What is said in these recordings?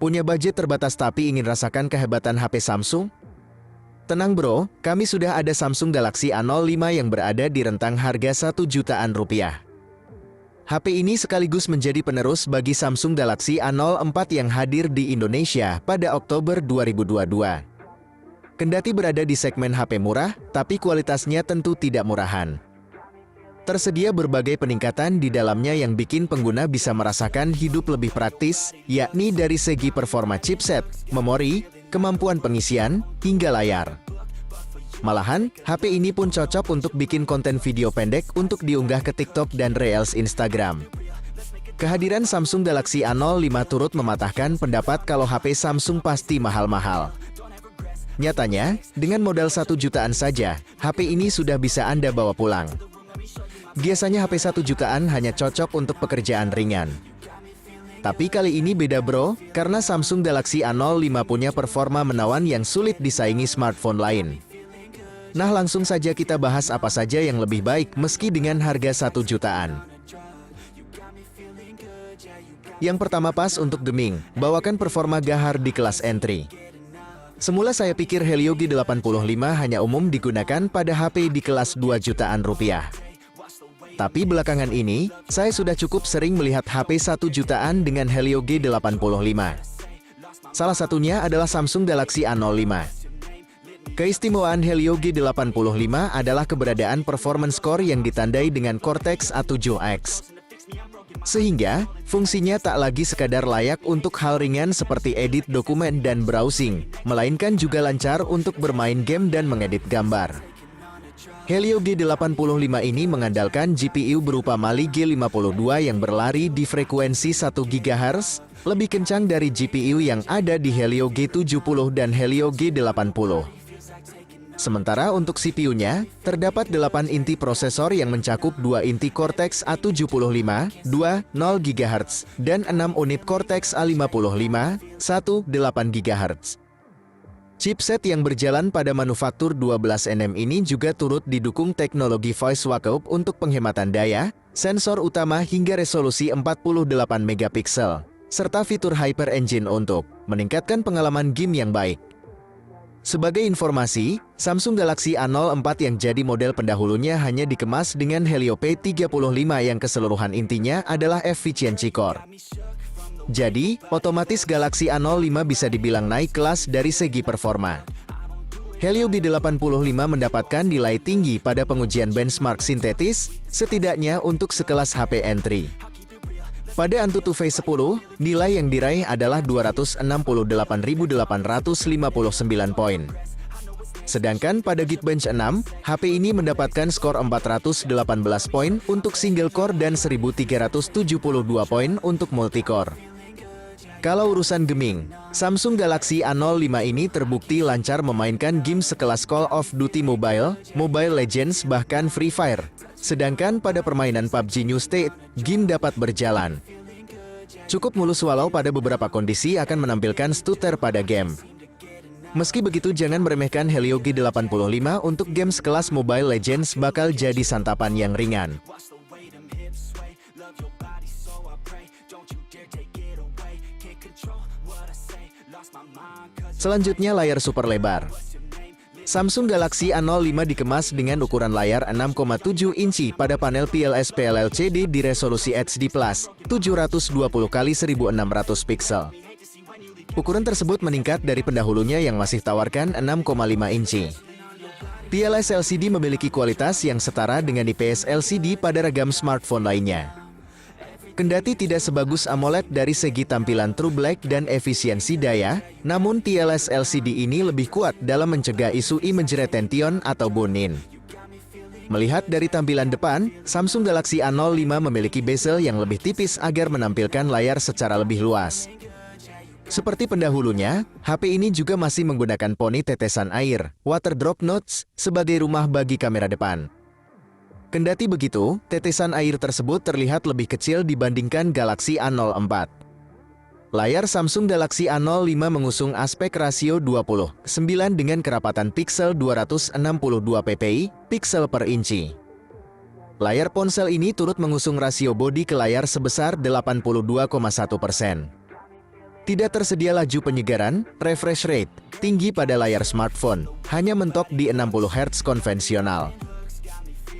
Punya budget terbatas tapi ingin rasakan kehebatan HP Samsung? Tenang bro, kami sudah ada Samsung Galaxy A05 yang berada di rentang harga 1 jutaan rupiah. HP ini sekaligus menjadi penerus bagi Samsung Galaxy A04 yang hadir di Indonesia pada Oktober 2022. Kendati berada di segmen HP murah, tapi kualitasnya tentu tidak murahan. Tersedia berbagai peningkatan di dalamnya yang bikin pengguna bisa merasakan hidup lebih praktis, yakni dari segi performa chipset, memori, kemampuan pengisian, hingga layar. Malahan, HP ini pun cocok untuk bikin konten video pendek untuk diunggah ke TikTok dan Reels Instagram. Kehadiran Samsung Galaxy A05 turut mematahkan pendapat kalau HP Samsung pasti mahal-mahal. Nyatanya, dengan modal 1 jutaan saja, HP ini sudah bisa Anda bawa pulang. Biasanya HP 1 jutaan hanya cocok untuk pekerjaan ringan. Tapi kali ini beda bro, karena Samsung Galaxy A05 punya performa menawan yang sulit disaingi smartphone lain. Nah langsung saja kita bahas apa saja yang lebih baik meski dengan harga 1 jutaan. Yang pertama pas untuk gaming, bawakan performa gahar di kelas entry. Semula saya pikir Helio G85 hanya umum digunakan pada HP di kelas 2 jutaan rupiah. Tapi belakangan ini, saya sudah cukup sering melihat HP 1 jutaan dengan Helio G85. Salah satunya adalah Samsung Galaxy A05. Keistimewaan Helio G85 adalah keberadaan performance core yang ditandai dengan Cortex A7X. Sehingga, fungsinya tak lagi sekadar layak untuk hal ringan seperti edit dokumen dan browsing, melainkan juga lancar untuk bermain game dan mengedit gambar. Helio G85 ini mengandalkan GPU berupa Mali G52 yang berlari di frekuensi 1 GHz, lebih kencang dari GPU yang ada di Helio G70 dan Helio G80. Sementara untuk CPU-nya, terdapat 8 inti prosesor yang mencakup 2 inti Cortex A75, 2, 0 GHz, dan 6 unit Cortex A55, 1, 8 GHz. Chipset yang berjalan pada manufaktur 12nm ini juga turut didukung teknologi voice wacom untuk penghematan daya, sensor utama hingga resolusi 48 megapiksel, serta fitur Hyper Engine untuk meningkatkan pengalaman game yang baik. Sebagai informasi, Samsung Galaxy A04 yang jadi model pendahulunya hanya dikemas dengan Helio P35 yang keseluruhan intinya adalah efficiency core. Jadi, otomatis Galaxy A05 bisa dibilang naik kelas dari segi performa. Helio G85 mendapatkan nilai tinggi pada pengujian benchmark sintetis, setidaknya untuk sekelas HP entry. Pada AnTuTu V10, nilai yang diraih adalah 268.859 poin. Sedangkan pada Geekbench 6, HP ini mendapatkan skor 418 poin untuk single core dan 1.372 poin untuk multicore. Kalau urusan gaming, Samsung Galaxy A05 ini terbukti lancar memainkan game sekelas Call of Duty Mobile, Mobile Legends bahkan Free Fire. Sedangkan pada permainan PUBG New State, game dapat berjalan. Cukup mulus walau pada beberapa kondisi akan menampilkan stutter pada game. Meski begitu jangan meremehkan Helio G85 untuk game sekelas Mobile Legends bakal jadi santapan yang ringan. Selanjutnya layar super lebar. Samsung Galaxy A05 dikemas dengan ukuran layar 6,7 inci pada panel PLSP LCD di resolusi HD+, 720x1600 piksel. Ukuran tersebut meningkat dari pendahulunya yang masih tawarkan 6,5 inci. PLS LCD memiliki kualitas yang setara dengan IPS LCD pada ragam smartphone lainnya. Kendati tidak sebagus AMOLED dari segi tampilan True Black dan efisiensi daya, namun TLS LCD ini lebih kuat dalam mencegah isu image retention atau bone-in. Melihat dari tampilan depan, Samsung Galaxy A05 memiliki bezel yang lebih tipis agar menampilkan layar secara lebih luas. Seperti pendahulunya, HP ini juga masih menggunakan poni tetesan air, water drop notch, sebagai rumah bagi kamera depan. Kendati begitu, tetesan air tersebut terlihat lebih kecil dibandingkan Galaxy A04. Layar Samsung Galaxy A05 mengusung aspek rasio 20:9 dengan kerapatan piksel 262 ppi, piksel per inci. Layar ponsel ini turut mengusung rasio bodi ke layar sebesar 82,1%. Tidak tersedia laju penyegaran, refresh rate, tinggi pada layar smartphone, hanya mentok di 60 Hz konvensional.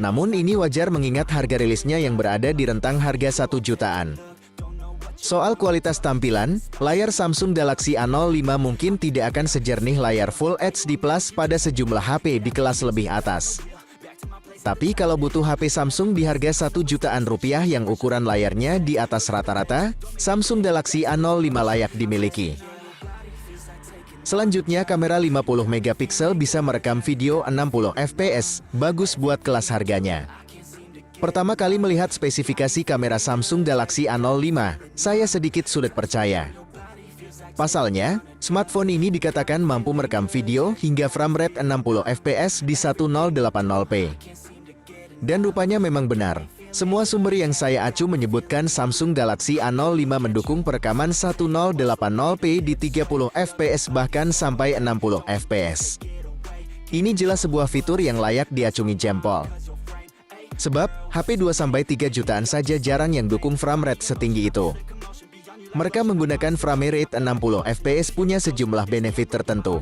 Namun ini wajar mengingat harga rilisnya yang berada di rentang harga 1 jutaan. Soal kualitas tampilan, layar Samsung Galaxy A05 mungkin tidak akan sejernih layar Full HD Plus pada sejumlah HP di kelas lebih atas. Tapi kalau butuh HP Samsung di harga 1 jutaan rupiah yang ukuran layarnya di atas rata-rata, Samsung Galaxy A05 layak dimiliki. Selanjutnya, kamera 50 megapiksel bisa merekam video 60 fps, bagus buat kelas harganya. Pertama kali melihat spesifikasi kamera Samsung Galaxy A05, saya sedikit sulit percaya. Pasalnya, smartphone ini dikatakan mampu merekam video hingga frame rate 60 fps di 1080p. Dan rupanya memang benar. Semua sumber yang saya acu menyebutkan Samsung Galaxy A05 mendukung perekaman 1080p di 30 fps bahkan sampai 60 fps. Ini jelas sebuah fitur yang layak diacungi jempol. Sebab, HP 2-3 jutaan saja jarang yang dukung frame rate setinggi itu. Mereka menggunakan frame rate 60 fps punya sejumlah benefit tertentu.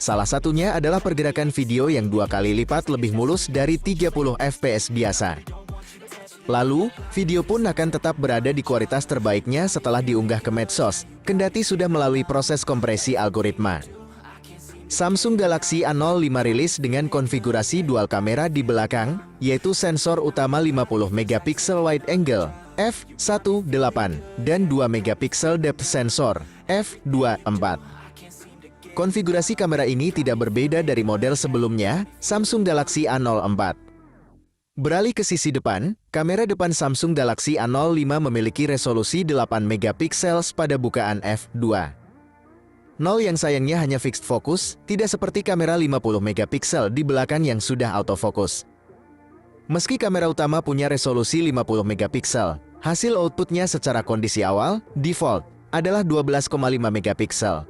Salah satunya adalah pergerakan video yang 2 kali lipat lebih mulus dari 30 fps biasa. Lalu, video pun akan tetap berada di kualitas terbaiknya setelah diunggah ke medsos, kendati sudah melalui proses kompresi algoritma. Samsung Galaxy A05 rilis dengan konfigurasi dual kamera di belakang, yaitu sensor utama 50 megapiksel wide angle f1.8 dan 2 megapiksel depth sensor f2.4. Konfigurasi kamera ini tidak berbeda dari model sebelumnya, Samsung Galaxy A04. Beralih ke sisi depan, kamera depan Samsung Galaxy A05 memiliki resolusi 8 megapiksel pada bukaan f2. 0 yang sayangnya hanya fixed focus, tidak seperti kamera 50 megapiksel di belakang yang sudah autofocus. Meski kamera utama punya resolusi 50 megapiksel, hasil outputnya secara kondisi awal, default, adalah 12,5 megapiksel.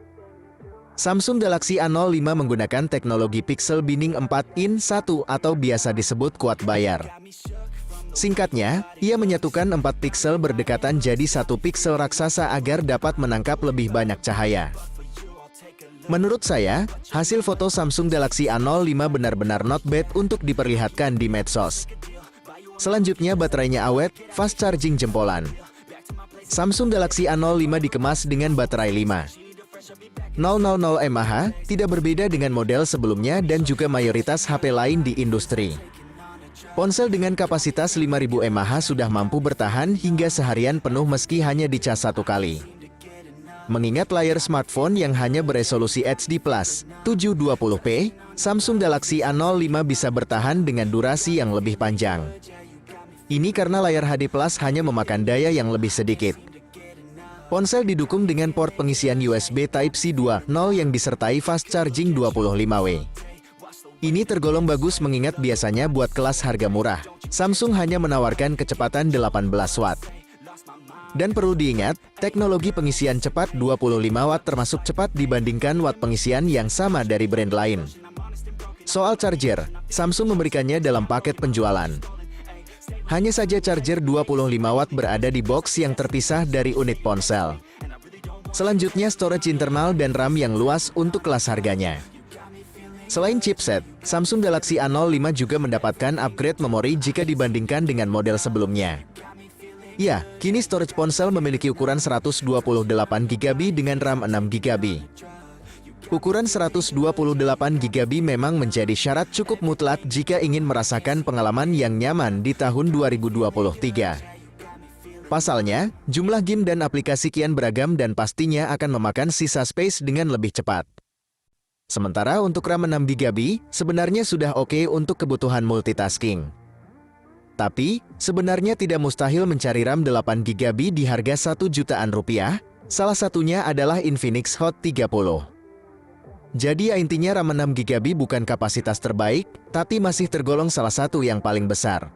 Samsung Galaxy A05 menggunakan teknologi pixel binning 4:1 atau biasa disebut kuat bayar. Singkatnya, ia menyatukan 4 piksel berdekatan jadi 1 piksel raksasa agar dapat menangkap lebih banyak cahaya. Menurut saya, hasil foto Samsung Galaxy A05 benar-benar not bad untuk diperlihatkan di medsos. Selanjutnya, baterainya awet, fast charging jempolan. Samsung Galaxy A05 dikemas dengan baterai 5,000 mAh, tidak berbeda dengan model sebelumnya dan juga mayoritas HP lain di industri. Ponsel dengan kapasitas 5.000 mAh sudah mampu bertahan hingga seharian penuh meski hanya dicas 1 kali. Mengingat layar smartphone yang hanya beresolusi HD+, 720p, Samsung Galaxy A05 bisa bertahan dengan durasi yang lebih panjang. Ini karena layar HD+ hanya memakan daya yang lebih sedikit. Ponsel didukung dengan port pengisian USB Type-C 2.0 yang disertai fast charging 25W. Ini tergolong bagus mengingat biasanya buat kelas harga murah, Samsung hanya menawarkan kecepatan 18 Watt. Dan perlu diingat, teknologi pengisian cepat 25 Watt termasuk cepat dibandingkan watt pengisian yang sama dari brand lain. Soal charger, Samsung memberikannya dalam paket penjualan. Hanya saja charger 25 Watt berada di box yang terpisah dari unit ponsel. Selanjutnya storage internal dan RAM yang luas untuk kelas harganya. Selain chipset, Samsung Galaxy A05 juga mendapatkan upgrade memori jika dibandingkan dengan model sebelumnya. Ya, kini storage ponsel memiliki ukuran 128GB dengan RAM 6GB. Ukuran 128GB memang menjadi syarat cukup mutlak jika ingin merasakan pengalaman yang nyaman di tahun 2023. Pasalnya, jumlah game dan aplikasi kian beragam dan pastinya akan memakan sisa space dengan lebih cepat. Sementara untuk RAM 6GB, sebenarnya sudah oke untuk kebutuhan multitasking. Tapi, sebenarnya tidak mustahil mencari RAM 8GB di harga 1 jutaan rupiah, salah satunya adalah Infinix Hot 30. Jadi intinya RAM 6GB bukan kapasitas terbaik, tapi masih tergolong salah satu yang paling besar.